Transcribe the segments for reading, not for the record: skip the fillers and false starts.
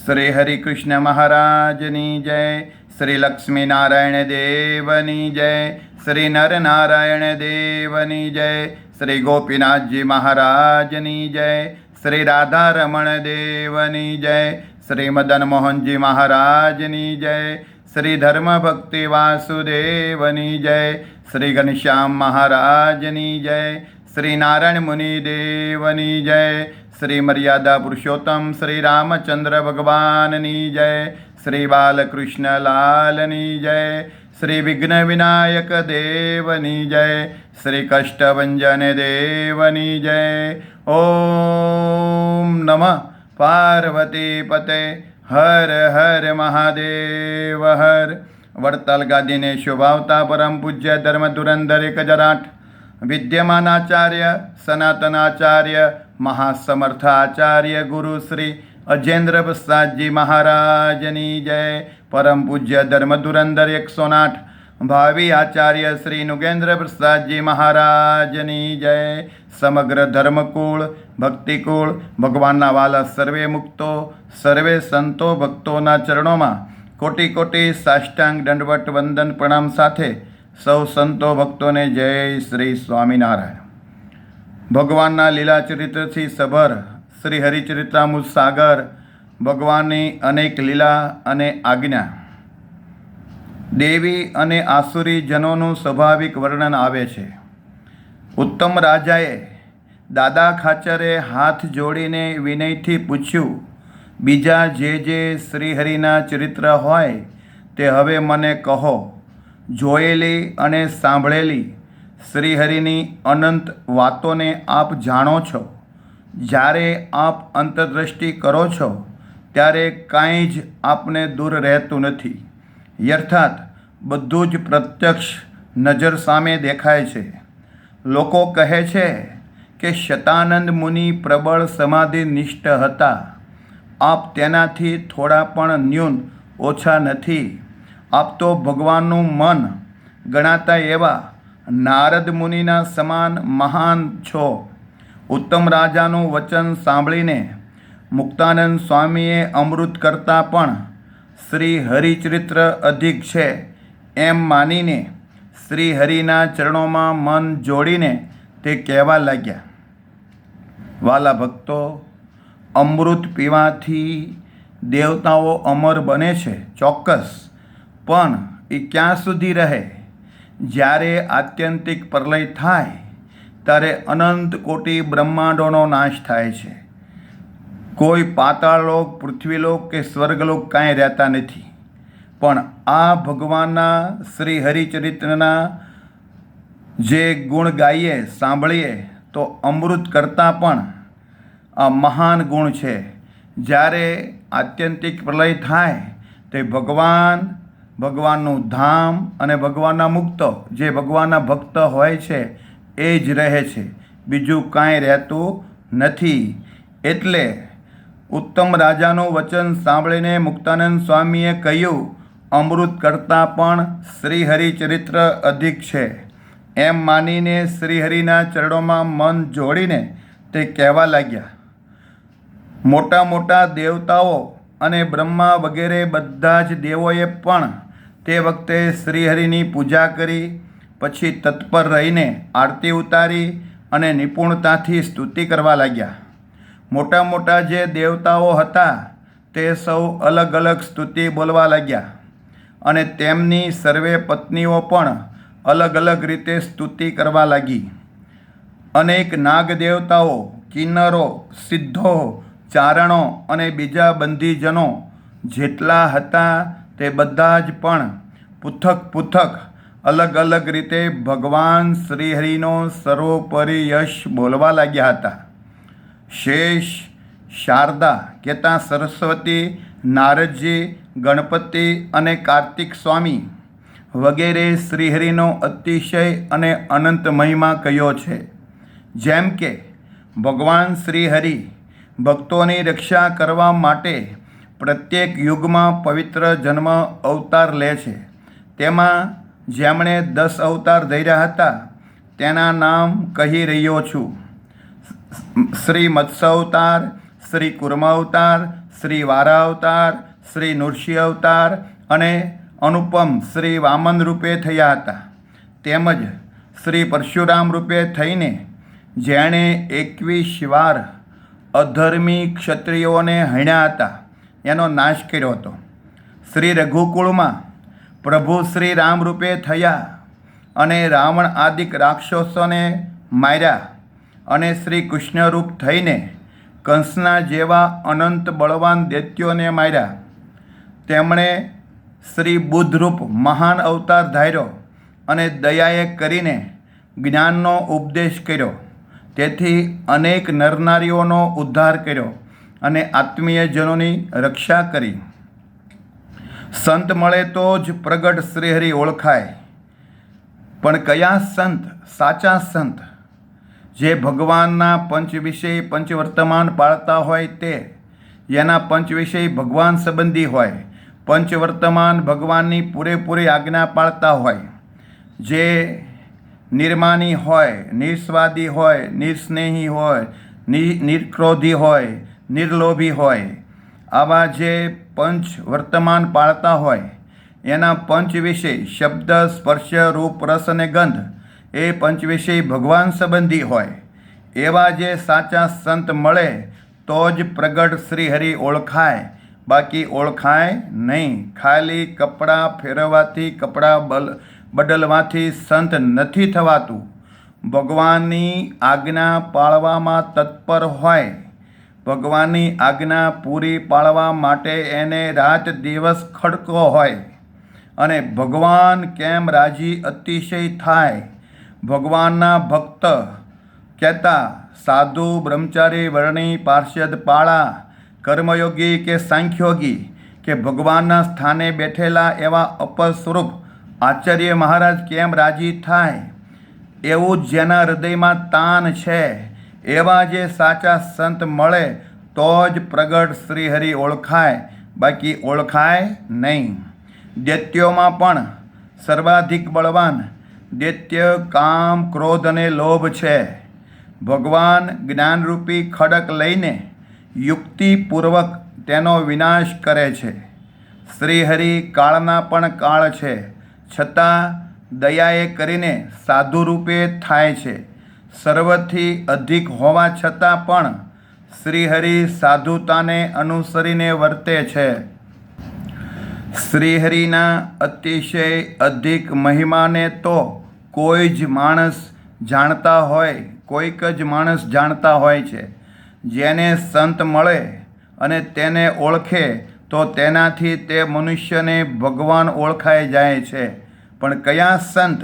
શ્રી હરિકૃષ્ણ મહારાજની જય, શ્રી લક્ષ્મીનારાયણ દેવની જય, શ્રી નરનારાયણ દેવની જય, શ્રી ગોપીનાથજી મહારાજની જય, શ્રી રાધારમણ દેવની જય, શ્રી મદન મોહનજી મહારાજની જય, શ્રી ધર્મભક્તિ વાસુદેવની જય, શ્રી ઘનશ્યામ મહારાજની જય, શ્રી નારાયણ મુનિ દેવની જય, શ્રી મર્યાદા પુરુષોત્તમ શ્રી રામચંદ્ર ભગવાનની જય, શ્રી બાલકૃષ્ણ લાલની જય, શ્રી વિઘ્ન વિનાયક દેવની જય, શ્રી કષ્ટભંજન દેવની જય. ઓમ નમઃ પાર્વતી પતે. હર હર મહાદેવ હર. વડતાલ ગાદીને શોભાવતા પરમ પૂજ્ય ધર્મ ધુરંધર 1008 વિદ્યમાનાચાર્ય સનાતનાચાર્ય મહાસમર્થાચાર્ય ગુરુ શ્રી અજેન્દ્ર પ્રસાદજી મહારાજની જય. પરમ પૂજ્ય ધર્મ ધુરંધર 108 ભાવિ આચાર્ય શ્રી નુગેન્દ્ર પ્રસાદજી મહારાજની જય. સમગ્ર ધર્મકુળ ભક્તિકુળ ભગવાનના વાલા સર્વે મુક્તો સર્વે સંતો ભક્તોના ચરણોમાં કોટી કોટી સાષ્ટાંગ દંડવટ વંદન પ્રણામ સાથે સૌ સંતો ભક્તોને જય શ્રી સ્વામિનારાયણ. ભગવાનના લીલા ચરિત્રથી સભર શ્રી હરિચરિત્રામૃત સાગર ભગવાનની અનેક લીલા અને આજ્ઞા, દેવી અને આસુરી જનોનું સ્વાભાવિક વર્ણન આવે છે. ઉત્તમ રાજાએ દાદા ખાચરે હાથ જોડીને વિનયથી પૂછ્યું, બીજા જે શ્રીહરિના ચરિત્ર હોય તે હવે મને કહો. જોયેલી અને સાંભળેલી શ્રીહરિની અનંત વાતોને આપ જાણો છો. જ્યારે આપ અંતર્દૃષ્ટિ કરો છો ત્યારે કાંઈ જ આપને દૂર રહેતું નથી. યથાર્થ બધું જ પ્રત્યક્ષ નજર સામે દેખાય છે. લોકો કહે છે કે શતાનંદ મુનિ પ્રબળ સમાધિનિષ્ઠ હતા. આપ તેનાથી થોડા પણ ન્યૂન ઓછા નથી. આપ તો ભગવાનનું મન ગણાતા એવા નારદ મુનિના સમાન મહાન છો. ઉત્તમ રાજાનું વચન સાંભળીને મુક્તાનંદ સ્વામીએ અમૃત કરતાં પણ શ્રી હરિચરિત્ર અધિક છે એમ માનીને શ્રી હરિના ચરણોમાં મન જોડીને તે કહેવા લાગ્યા, વાલા ભક્તો, અમૃત પીવાથી દેવતાઓ અમર બને છે ચોક્કસ, પણ એ ક્યાં સુધી રહે? જ્યારે આત્યંતિક પ્રલય થાય ત્યારે અનંત કોટી બ્રહ્માંડોનો નાશ થાય છે. કોઈ પાતાળલોક પૃથ્વીલોક કે સ્વર્ગલોક કાંઈ રહેતા નથી. પણ આ ભગવાનના શ્રી હરિચરિત્રના જે ગુણ ગાઈએ સાંભળીએ તો અમૃત કરતાં પણ આ મહાન ગુણ છે. જ્યારે આત્યંતિક પ્રલય થાય તે ભગવાનનું ધામ અને ભગવાનના મુક્તો જે ભગવાનના ભક્ત હોય છે એ જ રહે છે, બીજું કાંઈ રહેતું નથી. એટલે ઉત્તમ રાજાનું વચન સાંભળીને મુક્તાનંદ સ્વામીએ કહ્યું, અમૃત કરતાં પણ શ્રીહરિચરિત્ર અધિક છે એમ માનીને શ્રીહરિના ચરણોમાં મન જોડીને તે કહેવા લાગ્યા. મોટા મોટા દેવતાઓ અને બ્રહ્મા વગેરે બધા જ દેવોએ પણ તે વખતે શ્રીહરિની પૂજા કરી. પછી તત્પર રહીને આરતી ઉતારી અને નિપુણતાથી સ્તુતિ કરવા લાગ્યા. મોટા મોટા જે દેવતાઓ હતા તે સૌ અલગ અલગ સ્તુતિ બોલવા લાગ્યા અને તેમની સર્વે પત્નીઓ પણ અલગ અલગ રીતે સ્તુતિ કરવા લાગી. અનેક નાગ દેવતાઓ, કિન્નરો, સિદ્ધો, ચારણો અને બીજા બંધીજનો જેટલા હતા તે બધા જ પણ પૃથક પૃથક અલગ અલગ રીતે ભગવાન શ્રીહરિનો સર્વોપરી યશ બોલવા લાગ્યા હતા. શેષ, શારદા કહેતા સરસ્વતી, નારદજી, ગણપતિ અને કાર્તિક સ્વામી વગેરે શ્રીહરિનો અતિશય અને અનંત મહિમા કહ્યો છે. જેમ કે ભગવાન શ્રીહરિ ભક્તોની રક્ષા કરવા માટે પ્રત્યેક યુગમાં પવિત્ર જન્મ અવતાર લે છે. તેમાં જેમણે 10 અવતાર ધર્યા હતા તેના નામ કહી રહ્યો છું. શ્રી મત્સ્ય અવતાર, શ્રી કુર્મ અવતાર, શ્રી વારા અવતાર, શ્રી નૃસિંહ અવતાર અને અનુપમ શ્રી વામન રૂપે થયા હતા. તેમજ શ્રી પરશુરામ રૂપે થઈને જેણે 21 વાર અધર્મી ક્ષત્રિયોને હણ્યા હતા એનો નાશ કર્યો હતો. શ્રી રઘુકુળમાં પ્રભુ શ્રી રામ રૂપે થયા અને રાવણ આદિક રાક્ષસોને માર્યા અને શ્રી કૃષ્ણ રૂપ થઈને કંસના જેવા અનંત બળવાન દૈત્યોને માર્યા. તેમણે શ્રી બુદ્ધ રૂપ મહાન અવતાર ધાર્યો અને દયાએ કરીને જ્ઞાનનો ઉપદેશ કર્યો. તેથી અનેક નરનારીઓનો ઉદ્ધાર કર્યો અને આત્મીયજનોની રક્ષા કરી. સંત મળે તો જ પ્રગટ શ્રીહરિ ઓળખાય. પણ કયા સંત? સાચા સંત જે ભગવાનના પંચવિષય પંચવર્તમાન પાળતા હોય, તે જેના પંચવિષય ભગવાન સંબંધી હોય, પંચવર્તમાન ભગવાનની પૂરેપૂરી આજ્ઞા પાળતા હોય, જે નિર્માની હોય, નિસ્વાદી હોય, નિસ્નેહી હોય, નિર્ક્રોધી હોય, નિર્લોભી હોય, આવા જે પંચ વર્તમાન પાળતા હોય, એના પંચ વિષય શબ્દ, સ્પર્શ, રૂપ, રસ અને ગંધ એ પંચ વિષય ભગવાન સંબંધી હોય, એવા જે સાચા સંત મળે તો જ પ્રગટ શ્રીહરિ ઓળખાય. બાકી ઓળખાય નહીં. ખાલી કપડાં ફેરવવાથી, કપડાં બદલવાથી સંત નથી થવાતું. ભગવાનની આજ્ઞા પાળવામાં તત્પર હોય, ભગવાનની આજ્ઞા પૂરી પાડવા માટે એને રાત દિવસ ખડકો હોય અને ભગવાન કેમ રાજી અતિશય થાય. ભગવાનના ભક્ત કહેતા સાધુ, બ્રહ્મચારી, વર્ણી, પાર્ષદ, પાળા, કર્મયોગી કે સાંખ્યોગી કે ભગવાનના સ્થાને બેઠેલા એવા અપર સ્વરૂપ આચાર્ય મહારાજ કેમ રાજી થાય. એવું જેના હૃદયમાં તાન છે, એવા જે સાચા સંત મળે તો જ પ્રગટ શ્રીહરિ ઓળખાય. બાકી ઓળખાય નહીં. દૈત્યોમાં પણ સર્વાધિક બળવાન દૈત્ય કામ, ક્રોધ અને લોભ છે. ભગવાન જ્ઞાનરૂપી ખડક લઈને યુક્તિપૂર્વક તેનો વિનાશ કરે છે. શ્રીહરિ કાળના પણ કાળ છે, છતાં દયાએ કરીને સાધુ રૂપે થાય છે. સર્વથી અધિક હોવા છતાં પણ શ્રીહરિ સાધુતાને અનુસરીને વર્તે છે. શ્રીહરિના અતિશય અધિક મહિમાને તો કોઈ જ માણસ જાણતા હોય, કોઈક જ માણસ જાણતા હોય છે. જેને સંત મળે અને તેને ઓળખે તો તેનાથી તે મનુષ્યને ભગવાન ઓળખાઈ જાય છે. પણ કયા સંત?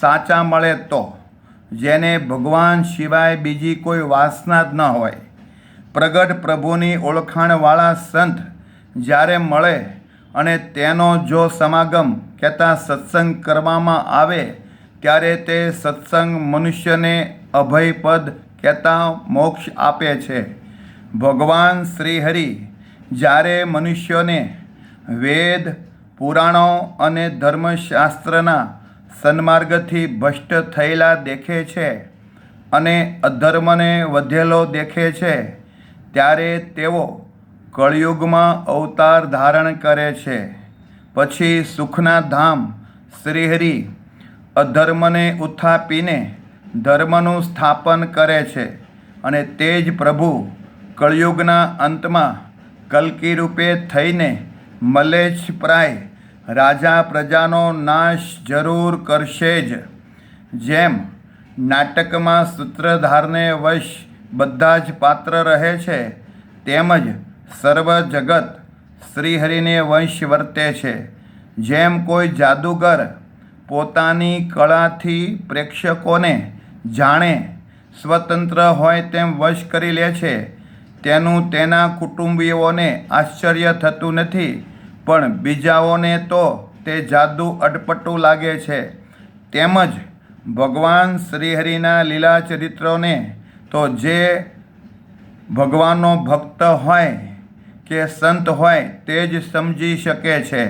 સાચા મળે તો, જેને ભગવાન સિવાય બીજી કોઈ વાસના જ ન હોય. પ્રગટ પ્રભુની ઓળખાણવાળા સંત જ્યારે મળે અને તેનો જો સમાગમ કહેતા સત્સંગ કરવામાં આવે, ત્યારે તે સત્સંગ મનુષ્યને અભયપદ કહેતા મોક્ષ આપે છે. ભગવાન શ્રીહરિ જ્યારે મનુષ્યોને વેદ, પુરાણો અને ધર્મશાસ્ત્રના સન્માર્ગથી ભ્રષ્ટ થયેલા દેખે છે અને અધર્મને વધેલો દેખે છે, ત્યારે તેઓ કળિયુગમાં અવતાર ધારણ કરે છે. પછી સુખના ધામ શ્રીહરિ અધર્મને ઉત્થાપીને ધર્મનું સ્થાપન કરે છે અને તે જ પ્રભુ કળિયુગના અંતમાં કલ્કી રૂપે થઈને મલેચ્છપ્રાય રાજા પ્રજાનો નાશ જરૂર કરશે જ. જેમ નાટકમાં સૂત્રધારને વશ બધા જ પાત્ર રહે છે, તેમજ સર્વ જગત શ્રીહરિને વંશ વર્તે છે. જેમ કોઈ જાદુગર પોતાની કળાથી પ્રેક્ષકોને જાણે સ્વતંત્ર હોય તેમ વશ કરી લે છે, તેનું તેના કુટુંબીઓને આશ્ચર્ય થતું નથી, પણ બીજાઓને તો તે જાદુ અટપટું લાગે છે. તેમજ ભગવાન શ્રીહરિના લીલા ચરિત્રોને તો જે ભગવાનનો ભક્ત હોય કે સંત હોય તે જ સમજી શકે છે.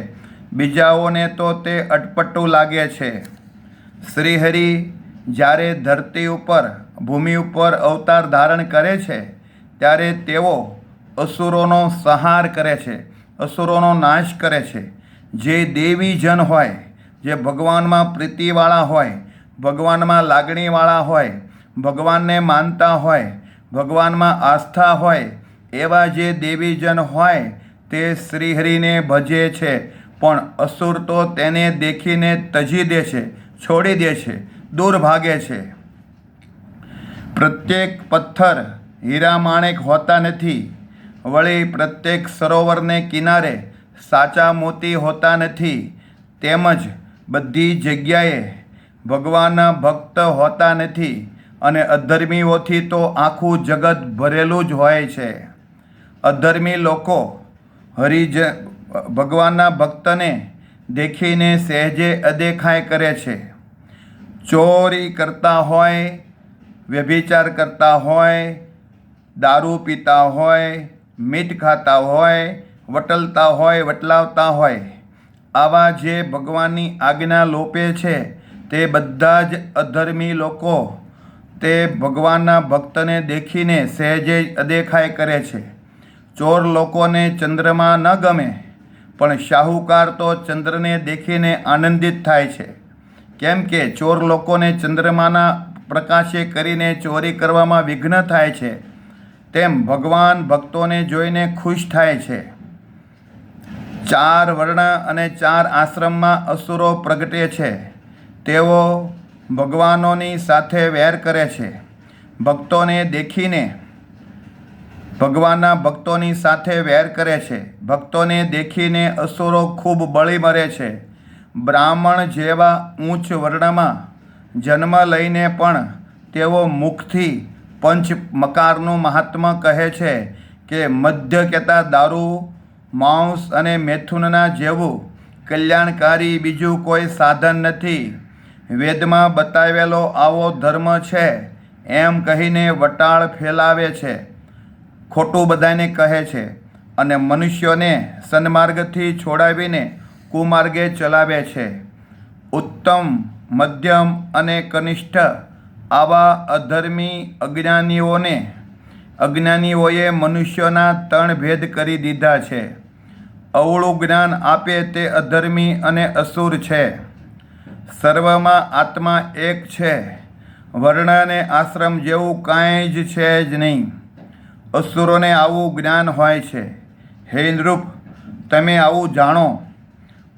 બીજાઓને તો તે અટપટું લાગે છે. શ્રીહરિ જ્યારે ધરતી ઉપર, ભૂમિ ઉપર અવતાર ધારણ કરે છે, ત્યારે તેઓ અસુરોનો સંહાર કરે છે, અસુરોનો નાશ કરે છે. જે દેવી જન હોય, જે ભગવાનમાં પ્રીતિવાળા હોય, ભગવાનમાં લાગણીવાળા હોય, ભગવાનને માનતા હોય, ભગવાનમાં આસ્થા હોય, એવા જે દેવીજન હોય તે શ્રીહરિને ભજે છે. પણ અસુર તો તેને દેખીને તજી દે છે, છોડી દે છે, દૂર ભાગે છે. પ્રત્યેક પથ્થર હીરા માણેક હોતા નથી, વળી પ્રત્યેક સરોવરને કિનારે સાચા મોતી હોતા નથી. તેમજ બધી જગ્યાએ ભગવાનના ભક્ત હોતા નથી અને અધર્મીઓથી તો આખું જગત ભરેલું જ હોય છે. અધર્મી લોકો ભગવાનના ભક્તને દેખીને સહેજે અદેખાઈ કરે છે. ચોરી કરતા હોય, વ્યભિચાર કરતા હોય, દારૂ પીતા હોય, મીઠ ખાતા હોય, વટલતા હોય, વટલાવતા હોય, આવા જે ભગવાનની આજ્ઞા લોપે છે તે બધા જ અધર્મી લોકો તે ભગવાનના ભક્તને દેખીને સહેજે અદેખાઈ કરે છે. ચોર લોકોને ચંદ્રમાં ન ગમે, પણ શાહુકાર તો ચંદ્રને દેખીને આનંદિત થાય છે. કેમ કે ચોર લોકોને ચંદ્રમાના પ્રકાશે કરીને ચોરી કરવામાં વિઘ્ન થાય છે, તેમ ભગવાન ભક્તોને જોઈને ખુશ થાય છે. 4 વર્ણ અને 4 આશ્રમમાં અસુરો પ્રગટે છે. તેઓ ભગવાનોની સાથે વેર કરે છે. ભક્તોને દેખીને ભગવાનના ભક્તોની સાથે વેર કરે છે. ભક્તોને દેખીને અસુરો ખૂબ બળી મરે છે. બ્રાહ્મણ જેવા ઊંચ વર્ણમાં જન્મ લઈને પણ તેઓ મુખથી પંચ મકારનું મહાત્મ્ય કહે છે કે મદ્ય કહેતા દારૂ, માંસ અને મૈથુનના જેવું કલ્યાણકારી બીજું કોઈ સાધન નથી. વેદમાં બતાવેલો આવો ધર્મ છે એમ કહીને વટાળ ફેલાવે છે, ખોટું બધાને કહે છે અને મનુષ્યોને સન્માર્ગથી છોડાવીને કુમાર્ગે ચલાવે છે. ઉત્તમ, મધ્યમ અને કનિષ્ઠ આવા અધર્મી અજ્ઞાનીઓએ મનુષ્યોના 3 ભેદ કરી દીધા છે. અવળું જ્ઞાન આપે તે અધર્મી અને અસુર છે. સર્વમાં આત્મા એક છે. વર્ણ અને આશ્રમ જેવું કાંઈ જ છે જ નહીં. અસુરોને આવું જ્ઞાન હોય છે. હે નૃપ, તમે આવું જાણો.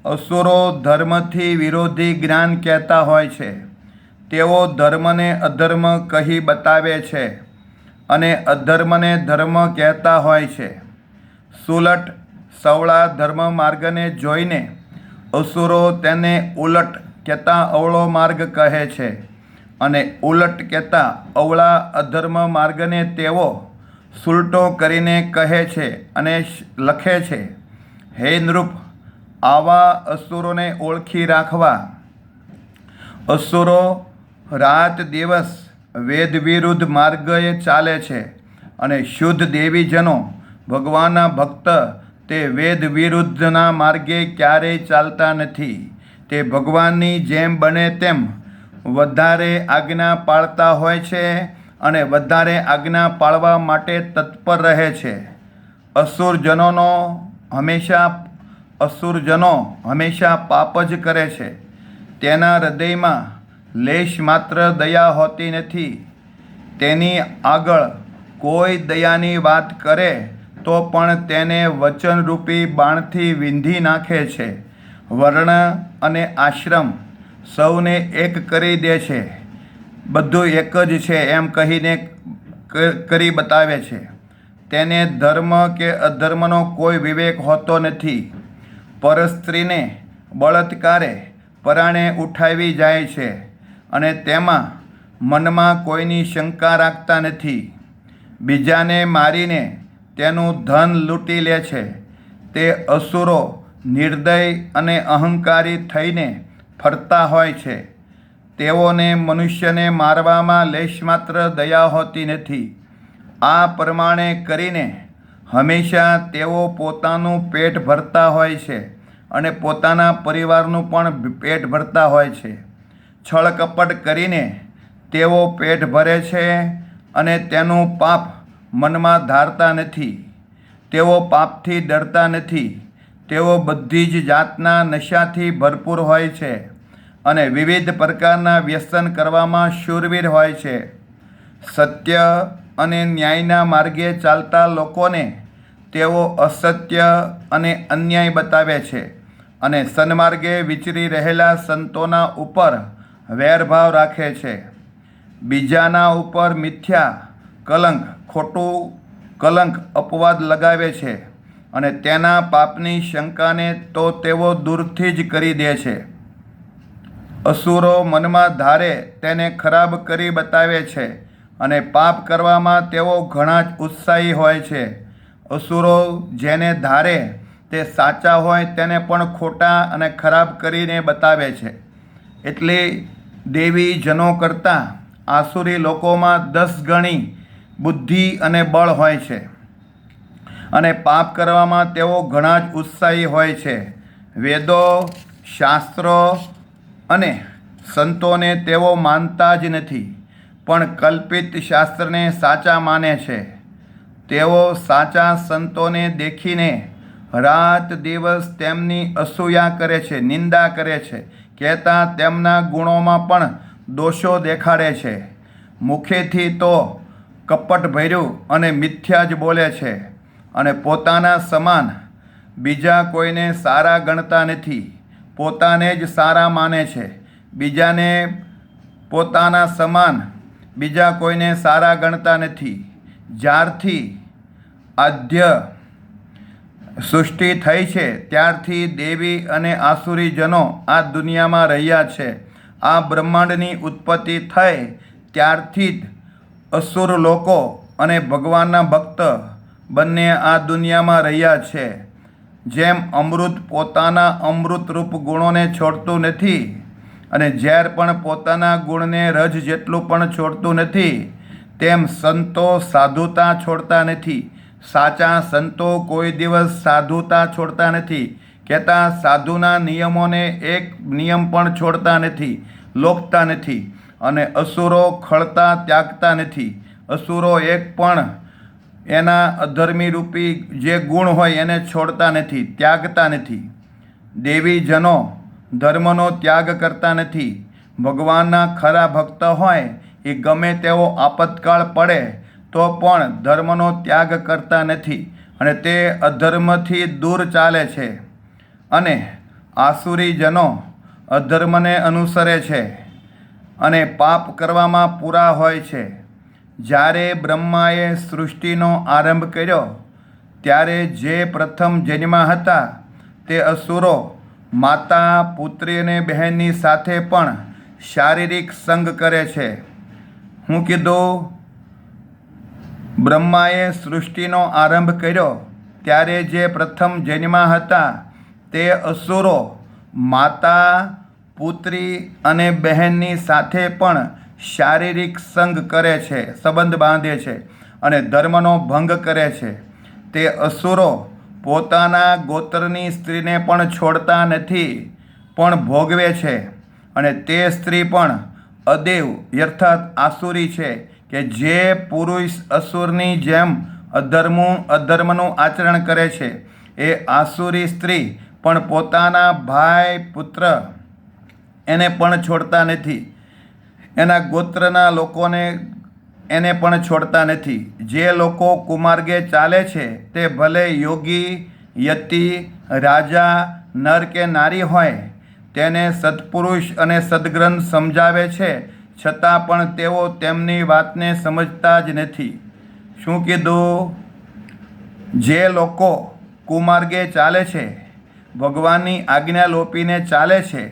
અસુરો ધર્મથી વિરોધી જ્ઞાન કહેતા હોય છે. તેઓ ધર્મને અધર્મ કહી બતાવે છે અને અધર્મને ધર્મ કહેતા હોય છે. સુલટ સવળા ધર્મ માર્ગને જોઈને અસુરો તેને ઉલટ કહેતા અવળો માર્ગ કહે છે અને ઉલટ કહેતા અવળા અધર્મ માર્ગને તેઓ સુલટો કરીને કહે છે અને લખે છે. હે નૃપ, આવા અસુરોને ઓળખી રાખવા. અસુરો રાત દિવસ વેદ વિરુદ્ધ માર્ગે ચાલે છે અને શુદ્ધ દેવીજનો ભગવાનના ભક્ત તે વેદ વિરુદ્ધના માર્ગે ક્યારેય ચાલતા નથી. તે ભગવાનની જેમ બને તેમ વધારે આજ્ઞા પાળતા હોય છે અને વધારે આજ્ઞા પાળવા માટે તત્પર રહે છે. અસુરજનો હંમેશા પાપ જ કરે છે. તેના હૃદયમાં લેશ માત્ર દયા હોતી નથી. તેની આગળ કોઈ દયાની વાત કરે તો પણ તેને વચનરૂપી બાણથી વીંધી નાખે છે. વર્ણ અને આશ્રમ સૌને એક કરી દે છે. બધું એક જ છે એમ કહીને કરી બતાવે છે. તેને ધર્મ કે અધર્મનો કોઈ વિવેક હોતો નથી. પરસ્ત્રીને બળાત્કારે પરાણે ઉઠાવી જાય છે અને તેમાં મનમાં કોઈની શંકા રાખતા નથી. બીજાને મારીને તેનું ધન લૂંટી લે છે. તે અસુરો નિર્દય અને અહંકારી થઈને ફરતા હોય છે. તેઓને મનુષ્યને મારવામાં લેશમાત્ર દયા હોતી નથી. આ પ્રમાણે કરીને હંમેશા તેઓ પોતાનું પેટ ભરતા હોય છે અને પોતાના પરિવારનું પણ પેટ ભરતા હોય છે. છળ કપટ કરીને તેઓ પેટ ભરે છે અને તેનું પાપ મનમાં ધારતા નથી. તેઓ પાપથી ડરતા નથી. તેઓ બધી જ જાતના નશાથી ભરપૂર હોય છે અને વિવિધ પ્રકારના વ્યસન કરવામાં શૂરવીર હોય છે. સત્ય અને ન્યાયના માર્ગે ચાલતા લોકોને તેઓ અસત્ય અને અન્યાય બતાવે છે અને સન્માર્ગે વિચરી રહેલા સંતોના ઉપર વેરભાવ રાખે છે. બીજાના ઉપર મિથ્યા કલંક, ખોટું કલંક, અપવાદ લગાવે છે અને તેના પાપની શંકાને તો તેઓ દૂરથી જ કરી દે છે. અસુરો મનમાં ધારે તેને ખરાબ કરી બતાવે છે અને પાપ કરવામાં તેઓ ઘણા જ ઉત્સાહી હોય છે. અસુરો જેને ધારે તે સાચા હોય તેને પણ ખોટા અને ખરાબ કરીને બતાવે છે. એટલે દેવી જનો કરતાં આસુરી લોકોમાં 10 ગણી બુદ્ધિ અને બળ હોય છે અને પાપ કરવામાં તેઓ ઘણા જ ઉત્સાહી હોય છે. વેદો, શાસ્ત્રો અને સંતોને તેઓ માનતા જ નથી, પણ કલ્પિત શાસ્ત્રને સાચા માને છે. તેઓ સાચા સંતોને દેખીને રાત દિવસ તેમની અસૂયા કરે છે, નિંદા કરે છે, કહેતા તેમના ગુણોમાં પણ દોષો દેખાડે છે. મુખેથી તો કપટ ભર્યું અને મિથ્યા જ બોલે છે અને પોતાના સમાન બીજા કોઈને સારા ગણતા નથી. પોતાને જ સારા માને છે. બીજાને પોતાના સમાન બીજા કોઈને સારા ગણતા નથી. જ્યારથી આદ્ય સૃષ્ટિ થઈ છે ત્યારથી દેવી અને આસુરી જનો આ દુનિયામાં રહ્યા છે. આ બ્રહ્માંડની ઉત્પત્તિ થઈ ત્યારથી જ અસુર લોકો અને ભગવાનના ભક્ત બંને આ દુનિયામાં રહ્યા છે. જેમ અમૃત પોતાના અમૃતરૂપ ગુણોને છોડતું નથી અને ઝેર પણ પોતાના ગુણને રજ જેટલું પણ છોડતું નથી, તેમ સંતો સાધુતા છોડતા નથી. સાચા સંતો કોઈ દિવસ સાધુતા છોડતા નથી, કહેતા સાધુના નિયમોને એક નિયમ પણ છોડતા નથી, લોપતા નથી. અને અસુરો ખળતા ત્યાગતા નથી. અસુરો એક પણ એના અધર્મી રૂપી જે ગુણ હોય એને છોડતા નથી, ત્યાગતા નથી. દેવી જનો ધર્મનો ત્યાગ કરતા નથી. ભગવાનના ખરા ભક્ત હોય એ ગમે તેવો આપતકાળ પડે તો પણ ધર્મનો ત્યાગ કરતા નથી અને તે અધર્મથી દૂર ચાલે છે. અને આસુરી જનો અધર્મને અનુસરે છે અને પાપ કરવામાં પૂરા હોય છે. જ્યારે બ્રહ્માએ સૃષ્ટિનો આરંભ કર્યો ત્યારે જે પ્રથમ જન્મ્યા હતા તે અસુરો માતા, પુત્રી અને બહેનની સાથે પણ શારીરિક સંગ કરે છે. હું કીધું? બ્રહ્માએ સૃષ્ટિનો આરંભ કર્યો ત્યારે જે પ્રથમ જન્મ્યા હતા તે અસુરો માતા, પુત્રી અને બહેનની સાથે પણ શારીરિક સંગ કરે છે, સંબંધ બાંધે છે અને ધર્મનો ભંગ કરે છે. તે અસુરો પોતાના ગોત્રની સ્ત્રીને પણ છોડતા નથી, પણ ભોગવે છે અને તે સ્ત્રી પણ અદેવ અર્થાત આસુરી છે કે જે પુરુષ અસુરની જેમ અધર્મનું આચરણ કરે છે. એ આસુરી સ્ત્રી પણ પોતાના ભાઈ, પુત્ર એને પણ છોડતા નથી. એના ગોત્રના લોકોને એને પણ છોડતા નથી. જે લોકો કુમાર્ગે ચાલે છે તે ભલે યોગી, યતિ, રાજા, નર કે નારી હોય, તેને સત્પુરુષ અને સદ્ગ્રંથ સમજાવે છે, છતાં પણ તેઓ તેમની વાતને સમજતા જ નથી. શું કીધું? જે લોકો કુમાર્ગે ચાલે છે, ભગવાનની આજ્ઞા લોપીને ચાલે છે,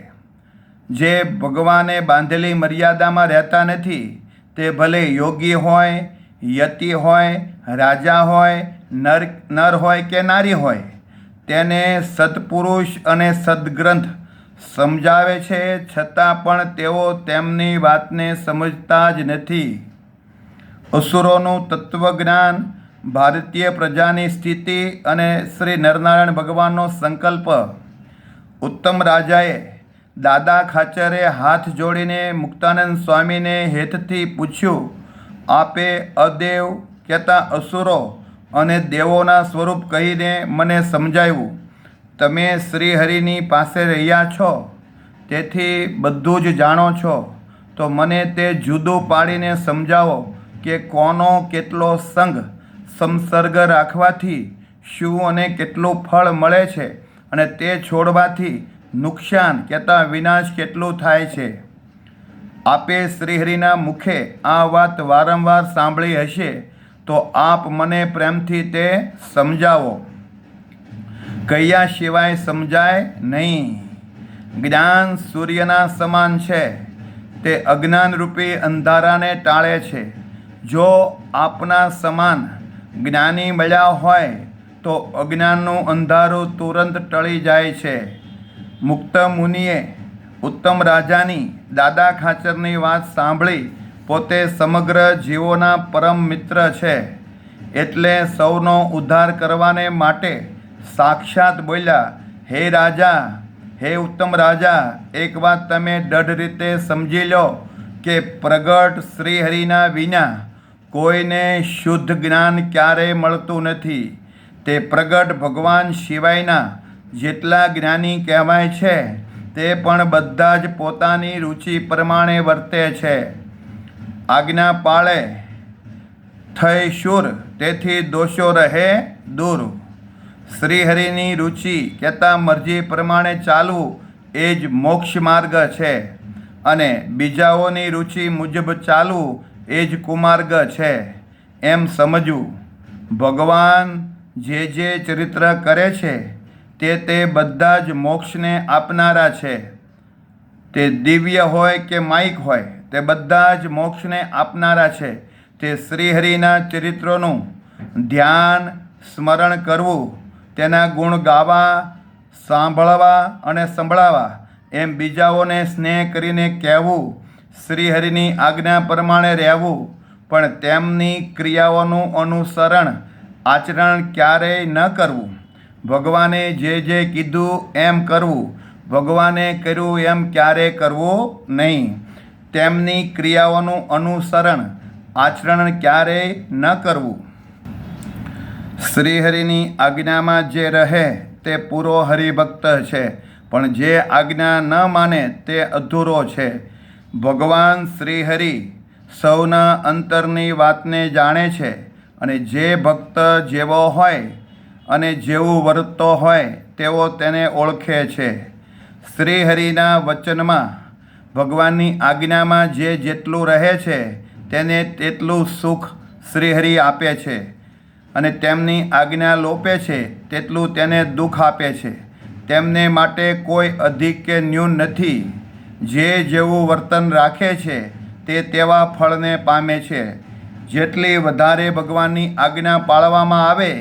જે ભગવાને બાંધેલી મર્યાદામાં રહેતા નથી, તે ભલે યોગી હોય, યતિ હોય, રાજા હોય, નર હોય કે નારી હોય, તેને સત્પુરુષ અને સદ્ગ્રંથ સમજાવે છે, છતાં પણ તેઓ તેમની વાતને સમજતા જ નથી. અસુરોનું તત્વજ્ઞાન, ભારતીય પ્રજાની સ્થિતિ અને શ્રી નરનારાયણ ભગવાનનો સંકલ્પ. ઉત્તમ રાજાએ દાદા ખાચરે હાથ જોડીને મુક્તાનંદ સ્વામીને હેતથી પૂછ્યું, આપે અદેવ કહેતા અસુરો અને દેવોના સ્વરૂપ કહીને મને સમજાવ્યું. તમે શ્રીહરિની પાસે રહ્યા છો, તેથી બધું જ જાણો છો, તો મને તે જુદું પાડીને સમજાવો કે કોનો કેટલો સંગ સંસર્ગ રાખવાથી શું અને કેટલું ફળ મળે છે, અને તે છોડવાથી નુકસાન કહેતા વિનાશ કેટલું થાય છે. આપે શ્રીહરિના મુખે આ વાત વારંવાર સાંભળી હશે, તો આપ મને પ્રેમથી તે સમજાવો. કહ્યા સિવાય સમજાય નહીં. જ્ઞાન સૂર્યના સમાન છે, તે અજ્ઞાનરૂપી અંધારાને ટાળે છે. જો આપના સમાન જ્ઞાની મળ્યા હોય તો અજ્ઞાનનું અંધારું તુરંત ટળી જાય છે. મુક્ત મુનિએ ઉત્તમ રાજાની દાદા ખાચરની વાત સાંભળી પોતે સમગ્ર જીવોના પરમ મિત્ર છે, એટલે સૌનો ઉદ્ધાર કરવાને માટે સાક્ષાત બોલ્યા, હે રાજા, હે ઉત્તમ રાજા, એક વાત તમે દઢ રીતે સમજી લો કે પ્રગટ શ્રીહરિના વિના કોઈને શુદ્ધ જ્ઞાન ક્યારેય મળતું નથી. તે પ્રગટ ભગવાન સિવાયના જેટલા જ્ઞાની કહેવાય છે તે પણ બધા જ પોતાની રુચિ પ્રમાણે વર્તે છે. આજ્ઞા પાળે થઈ શુર, તેથી દોષો રહે દૂર. શ્રીહરિની રુચિ કહેતા મરજી પ્રમાણે ચાલવું એ જ મોક્ષ માર્ગ છે, અને બીજાઓની રુચિ મુજબ ચાલવું એ જ કુમાર્ગ છે એમ સમજવું. ભગવાન જે જે ચરિત્ર કરે છે તે બધા જ મોક્ષને આપનારા છે. તે દિવ્ય હોય કે માયિક હોય, તે બધા જ મોક્ષને આપનારા છે. તે શ્રીહરિના ચરિત્રોનું ધ્યાન સ્મરણ કરવું, તેના ગુણ ગાવા, સાંભળવા અને સંભળાવા, એમ બીજાઓને સ્નેહ કરીને કહેવું, શ્રીહરિની આજ્ઞા પ્રમાણે રહેવું, પણ તેમની ક્રિયાઓનું અનુસરણ આચરણ ક્યારેય ન કરવું. ભગવાને જે કીધું એમ કરવું, ભગવાને કર્યું એમ ક્યારેય કરવું નહીં. તેમની ક્રિયાઓનું અનુસરણ આચરણ ક્યારેય ન કરવું. શ્રીહરિની આજ્ઞામાં જે રહે તે પૂરો હરિભક્ત છે, પણ જે આજ્ઞા ન માને તે અધૂરો છે. ભગવાન શ્રીહરિ સૌના અંતરની વાતને જાણે છે, અને જે ભક્ત જેવો હોય અને જેવું વર્તતો હોય તેવો તેને ઓળખે છે. શ્રીહરિના વચનમાં, ભગવાનની આજ્ઞામાં જે જેટલું રહે છે તેને તેટલું સુખ શ્રીહરિ આપે છે, અને તેમની આજ્ઞા લોપે છે તેટલું તેને દુઃખ આપે છે. તેમને માટે કોઈ અધિક કે ન્યૂન નથી. જે જેવું વર્તન રાખે છે તે તેવા ફળને પામે છે. જેટલી વધારે ભગવાનની આજ્ઞા પાળવામાં આવે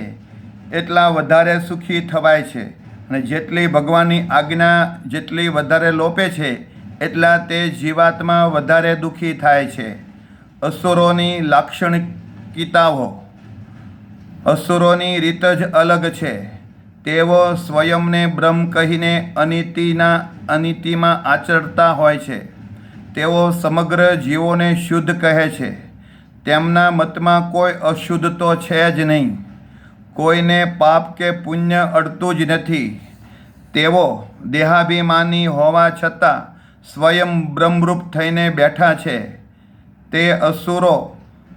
એટલા વધારે સુખી થવાય છે, અને જેટલી ભગવાનની આજ્ઞા જેટલી વધારે લોપે છે એટલા તે જીવાત્મા વધારે દુઃખી થાય છે. અસુરોની લાક્ષણિકતાઓ. અસુરોની રીત જ અલગ છે. તેઓ સ્વયંને બ્રહ્મ કહીને અનિતિમાં આચરતા હોય છે. તેઓ સમગ્ર જીવોને શુદ્ધ કહે છે. તેમના મતમાં કોઈ અશુદ્ધ તો છે જ નહીં. કોઈને પાપ કે પુણ્ય અડતું જ નથી. તેઓ દેહાભિમાની હોવા છતાં સ્વયં બ્રહ્મરૂપ થઈને બેઠા છે. તે અસુરો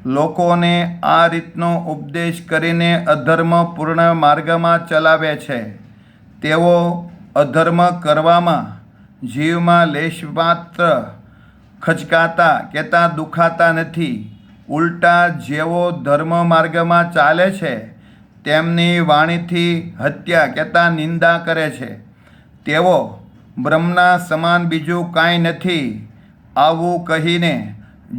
લોકોને આ રીતનો ઉપદેશ કરીને અધર્મપૂર્ણ માર્ગમાં ચલાવે છે. તેઓ અધર્મ કરવામાં જીવમાં લેશમાત્ર ખચકાતા કહેતા દુખાતા નથી. ઉલટા જેઓ ધર્મ માર્ગમાં ચાલે છે તેમની વાણીથી હત્યા કહેતા નિંદા કરે છે. તેઓ બ્રહ્મના સમાન બીજું કાંઈ નથી. આવું કહીને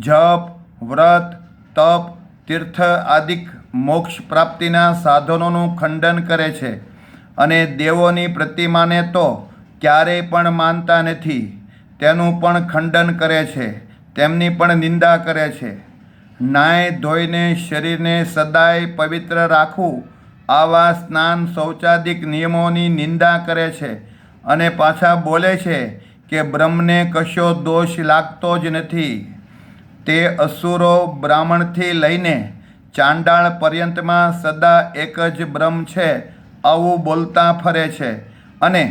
જપ, વ્રત, તપ, તીર્થ આદિક મોક્ષ પ્રાપ્તિના સાધનોનું ખંડન કરે છે, અને દેવોની પ્રતિમાને તો ક્યારેય પણ માનતા નથી. તેનું પણ ખંડન કરે છે, તેમની પણ નિંદા કરે છે. નાય ધોઈને શરીરને સદાય પવિત્ર રાખવું, આવા સ્નાન શૌચાદિક નિયમોની નિંદા કરે છે, અને પાછા બોલે છે કે બ્રહ્મને કશો દોષ લાગતો જ નથી. તે અસુરો બ્રાહ્મણથી લઈને ચાંડાળ પર્યંતમાં સદા એક જ બ્રહ્મ છે આવું બોલતા ફરે છે અને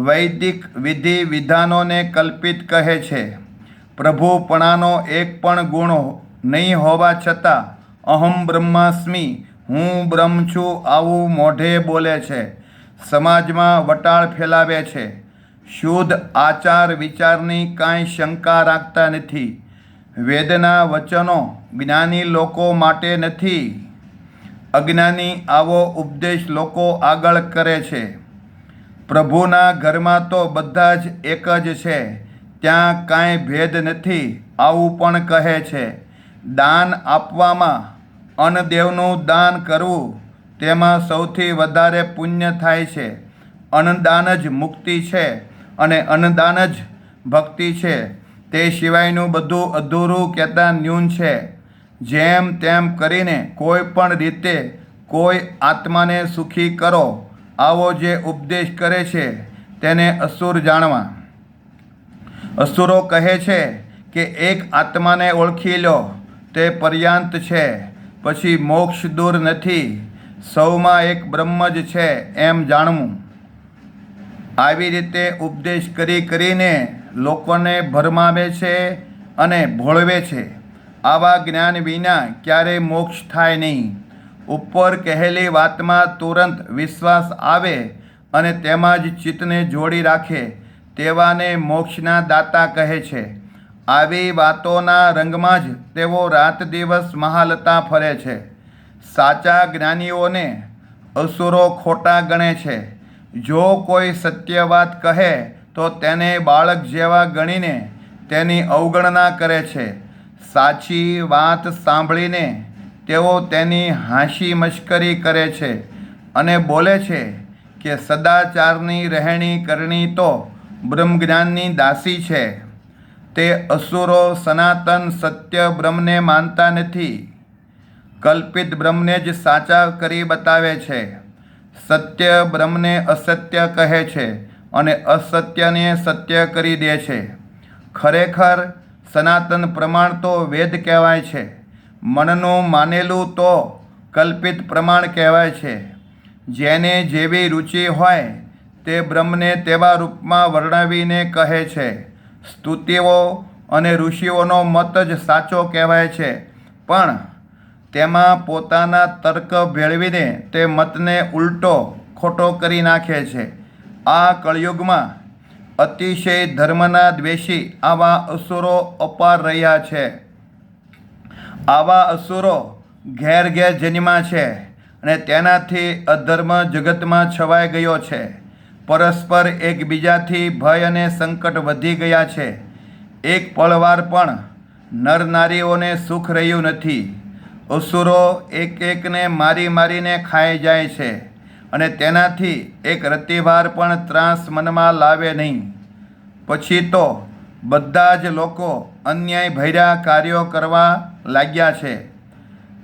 વૈદિક વિધિ વિધાનોને કલ્પિત કહે છે. પ્રભુપણાનો એક પણ ગુણ નહીં હોવા છતાં અહમ બ્રહ્માસ્મિ, હું બ્રહ્મ છું આવું મોઢે બોલે છે. સમાજમાં વટાળ ફેલાવે છે. શુદ્ધ આચાર વિચારની કાંઈ શંકા રાખતા નથી. વેદના વચનો જ્ઞાની લોકો માટે નથી. અજ્ઞાની આવો ઉપદેશ લોકો આગળ કરે છે. પ્રભુના ઘરમાં તો બધા જ એક જ છે, ત્યાં કાંઈ ભેદ નથી આવું પણ કહે છે. દાન આપવામાં અન્નદેવનું દાન કરવું તેમાં સૌથી વધારે પુણ્ય થાય છે. અન્નદાન જ મુક્તિ છે અને અન્નદાન જ ભક્તિ છે. તે સિવાયનું બધું અધૂરું કહેતા ન્યૂન છે. જેમ તેમ કરીને કોઈ પણ રીતે કોઈ આત્માને સુખી કરો આવો જે ઉપદેશ કરે છે તેને અસુર જાણવા. અસુરો કહે છે કે એક આત્માને ઓળખી લો તે પર્યાંત છે, પછી મોક્ષ દૂર નથી, સૌમાં એક બ્રહ્મ જ છે એમ જાણવું. આવી રીતે ઉપદેશ કરીને લોકોને ભરમાવે છે અને ભોળવે છે. આવા જ્ઞાન વિના ક્યારેય મોક્ષ થાય નહીં. ઉપર કહેલી વાતમાં તુરંત વિશ્વાસ આવે અને તેમાં જ ચિત્તને જોડી રાખે તેવાને મોક્ષના દાતા કહે છે. આવી વાતોના રંગમાં જ તેઓ રાત દિવસ મહાલતા ફરે છે. સાચા જ્ઞાનીઓને અસુરો ખોટા ગણે છે. જો કોઈ સત્ય વાત કહે તો તેને બાળક જેવા ગણીને તેની અવગણના કરે છે. સાચી વાત સાંભળીને તેઓ તેની હાંસી મશ્કરી કરે છે અને બોલે છે કે સદાચારની રહેણી કરણી તો બ્રહ્મજ્ઞાનની દાસી છે. તે અસુરો સનાતન સત્ય બ્રહ્મને માનતા નથી. કલ્પિત બ્રહ્મને જ સાચા કરી બતાવે છે. સત્ય બ્રહ્મને અસત્ય કહે છે અને અસત્યને સત્ય કરી દે છે. ખરેખર સનાતન પ્રમાણ તો વેદ કહેવાય છે. મનનું માનેલું તો કલ્પિત પ્રમાણ કહેવાય છે. જેને જેવી રુચિ હોય તે બ્રહ્મને તેવા રૂપમાં વર્ણવીને કહે છે. સ્તુતિઓ અને ઋષિઓનો મત જ સાચો કહેવાય છે, પણ તેમાં પોતાના તર્ક ભેળવીને તે મતને ઉલટો ખોટો કરી નાખે છે. આ કળિયુગમાં અતિશય ધર્મના દ્વેષી આવા અસુરો અપાર રહ્યા છે. આવા અસુરો ઘેર ઘેર જન્મ્યા છે અને તેનાથી અધર્મ જગતમાં છવાઈ ગયો છે. પરસ્પર એકબીજાથી ભય અને સંકટ વધી ગયા છે. એક પળવાર પણ નર નારીઓને સુખ રહ્યું નથી. અસુરો એક એકને મારી મારીને ખાઈ જાય છે અને તેનાથી એક રતિવાર પણ ત્રાસ મનમાં લાવે નહીં. પછી તો બધા જ લોકો અન્યાય ભર્યા કાર્યો કરવા લાગ્યા છે.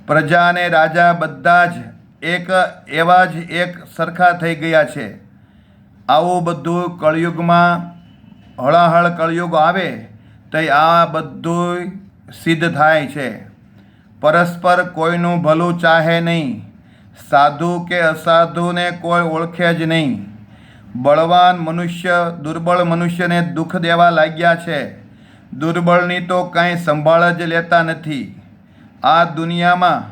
પ્રજા અને રાજા બધા જ એવા જ એક સરખા થઈ ગયા છે. આવું બધું કળિયુગમાં હળાહળ કળિયુગ આવે તો આ બધું સિદ્ધ થાય છે. પરસ્પર કોઈનું ભલું ચાહે નહીં. સાધુ કે અસાધુને કોઈ ઓળખે જ નહીં. બળવાન મનુષ્ય દુર્બળ મનુષ્યને દુઃખ દેવા લાગ્યા છે. દુર્બળની તો કાંઈ સંભાળ જ લેતા નથી. આ દુનિયામાં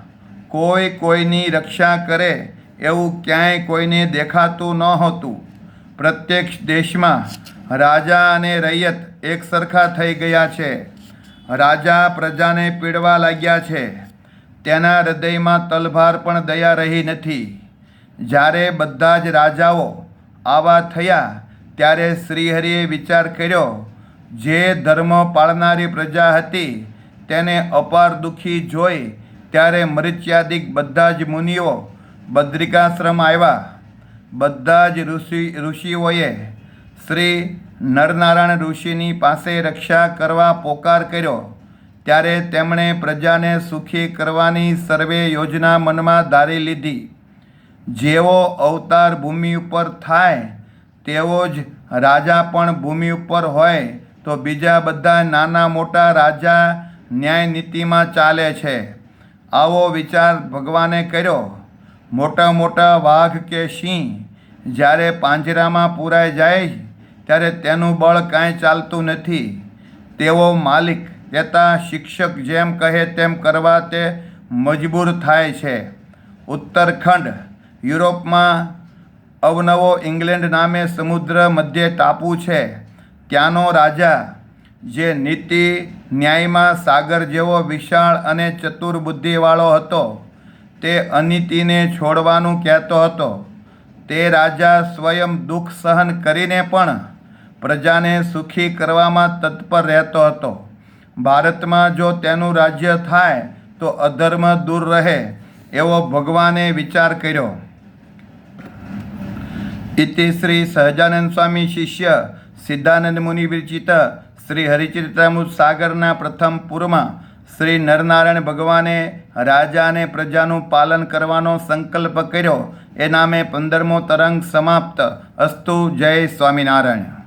કોઈ કોઈની રક્ષા કરે એવું ક્યાંય કોઈને દેખાતું ન હતું. પ્રત્યેક દેશમાં રાજા અને રૈયત એક સરખા થઈ ગયા છે. રાજા પ્રજાને પીડવા લાગ્યા છે. તેના હૃદયમાં તલભાર પણ દયા રહી નથી. જ્યારે બધા જ રાજાઓ આવા થયા ત્યારે શ્રીહરિએ વિચાર કર્યો, જે ધર્મ પાળનારી પ્રજા હતી તેને અપાર દુઃખી જોઈ ત્યારે મરીચ્યાદિક બધા જ મુનિઓ બદ્રિકાશ્રમ આવ્યા. બધા જ ઋષિઓએ શ્રી નરનારાયણ ઋષિની પાસે રક્ષા કરવા પોકાર કર્યો. ત્યારે તેમણે પ્રજાને સુખી કરવાની સર્વે યોજના મનમાં ધારી લીધી. જેવો અવતાર ભૂમિ ઉપર થાય તેવો જ રાજા પણ ભૂમિ ઉપર હોય તો બીજા બધા નાના મોટા રાજા ન્યાય નીતિમાં ચાલે છે. આવો વિચાર ભગવાને કર્યો. મોટા મોટા વાઘ કે સિંહ જ્યારે પાંજરામાં પૂરાઈ જાય ત્યારે તેનું બળ કાંઈ ચાલતું નથી. તેઓ માલિક કહેતા શિક્ષક જેમ કહે તેમ કરવા તે મજબૂર થાય છે. ઉત્તરખંડ યુરોપમાં અવનવો ઇંગ્લેન્ડ નામે સમુદ્ર મધ્યે ટાપુ છે. ત્યાંનો રાજા જે નીતિ ન્યાયમાં સાગર જેવો વિશાળ અને ચતુર બુદ્ધિવાળો હતો તે અનીતિને છોડવાનું કહેતો હતો. તે રાજા સ્વયં દુઃખ સહન કરીને પણ પ્રજાને સુખી કરવામાં તત્પર રહેતો હતો. ભારતમાં જો તેનું રાજ્ય થાય તો અધર્મ દૂર રહે એવો ભગવાને વિચાર કર્યો. ઇતિ શ્રી સહજાનંદ સ્વામી શિષ્ય સિદ્ધાનંદ મુનિ વિરચિત શ્રી હરિચરિત્રામૃત સાગરના પ્રથમ પૂરમાં શ્રી નરનારાયણ ભગવાને રાજા અને પ્રજાનું પાલન કરવાનો સંકલ્પ કર્યો. એ નામે 15મો તરંગ સમાપ્ત. અસ્તુ. જય સ્વામિનારાયણ.